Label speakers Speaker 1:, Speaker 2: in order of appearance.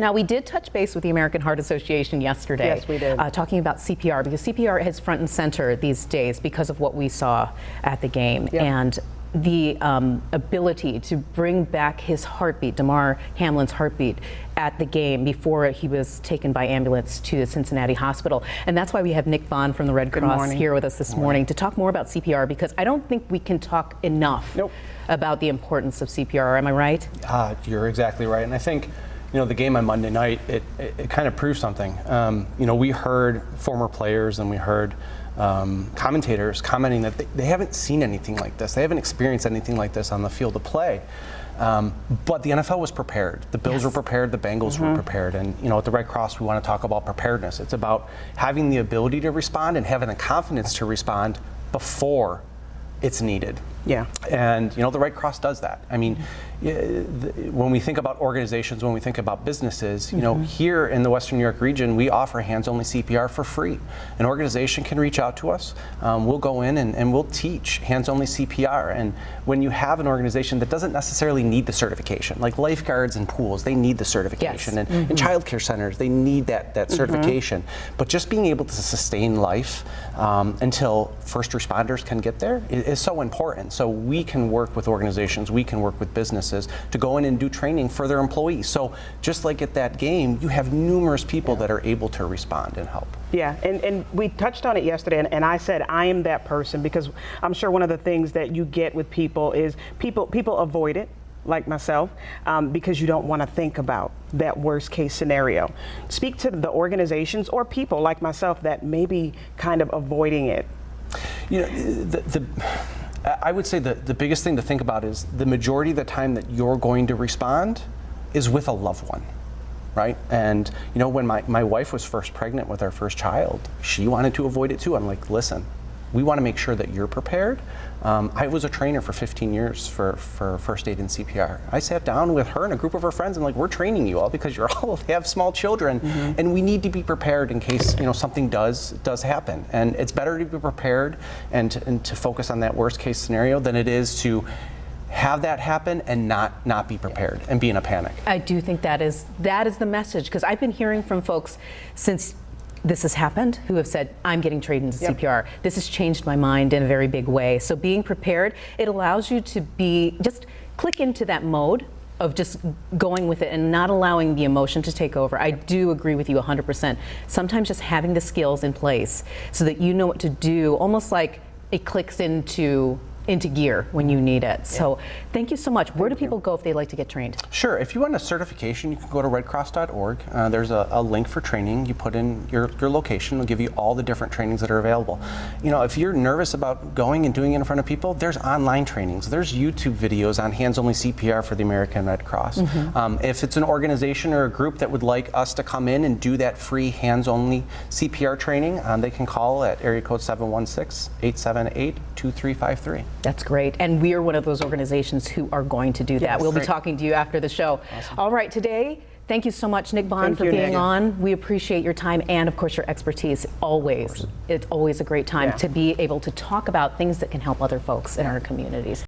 Speaker 1: Now, we did touch base with the American Heart Association yesterday.
Speaker 2: Yes, we did.
Speaker 1: Talking about CPR, because CPR is front and center these days because of what we saw at the game.
Speaker 2: Yep.
Speaker 1: And the ability to bring back his heartbeat, Damar Hamlin's heartbeat, at the game before he was taken by ambulance to the Cincinnati hospital. And that's why we have Nick Bond from the Red Cross here with us this morning to talk more about CPR, because I don't think we can talk enough about the importance of CPR. Am I right?
Speaker 3: You're exactly right. And I think, you know, the game on Monday night, it kind of proved something. You know, we heard former players and we heard commentators commenting that they haven't seen anything like this. They haven't experienced anything like this on the field of play. But the NFL was prepared. The Bills were prepared. The Bengals were prepared. And, you know, at the Red Cross, we want to talk about preparedness. It's about having the ability to respond and having the confidence to respond before it's needed.
Speaker 2: Yeah.
Speaker 3: And, you know, the Red Cross does that. I mean, when we think about organizations, when we think about businesses, you know, here in the Western New York region, we offer hands-only CPR for free. An organization can reach out to us. We'll go in and we'll teach hands-only CPR. And when you have an organization that doesn't necessarily need the certification, like lifeguards and pools, they need the certification.
Speaker 1: Yes.
Speaker 3: And child care centers, they need that certification. But just being able to sustain life until first responders can get there is so important. So we can work with organizations, we can work with businesses to go in and do training for their employees. So just like at that game, you have numerous people that are able to respond and help.
Speaker 2: Yeah, and we touched on it yesterday, and I said I am that person, because I'm sure one of the things that you get with people is people avoid it, like myself, because you don't want to think about that worst case scenario. Speak to the organizations or people like myself that may be kind of avoiding it.
Speaker 3: You know, I would say the biggest thing to think about is the majority of the time that you're going to respond is with a loved one, right? And, you know, when my wife was first pregnant with our first child, she wanted to avoid it too. I'm like, listen, we want to make sure that you're prepared. I was a trainer for 15 years for first aid and CPR. I sat down with her and a group of her friends and like, we're training you all because you're all have small children, and we need to be prepared in case, you know, something does happen. And it's better to be prepared and to focus on that worst case scenario than it is to have that happen and not be prepared and be in a panic.
Speaker 1: I do think that is the message, because I've been hearing from folks since this has happened who have said, I'm getting trained into CPR. This has changed my mind in a very big way. So being prepared, it allows you to just click into that mode of just going with it and not allowing the emotion to take over. I do agree with you 100%. Sometimes just having the skills in place so that you know what to do, almost like it clicks into gear when you need it. So thank you so much. Where do people go if they'd like to get trained?
Speaker 3: Sure. If you want a certification, you can go to redcross.org. There's a link for training. You put in your location. It'll give you all the different trainings that are available. You know, if you're nervous about going and doing it in front of people, there's online trainings. There's YouTube videos on hands-only CPR for the American Red Cross. If it's an organization or a group that would like us to come in and do that free hands-only CPR training, they can call at area code 716-878-2353.
Speaker 1: That's great. And we are one of those organizations who are going to do that. We'll be talking to you after the show.
Speaker 3: Awesome.
Speaker 1: All right, today, thank you so much, Nick Bond, for being on. We appreciate your time and, of course, your expertise. Always. It's always a great time to be able to talk about things that can help other folks in our communities.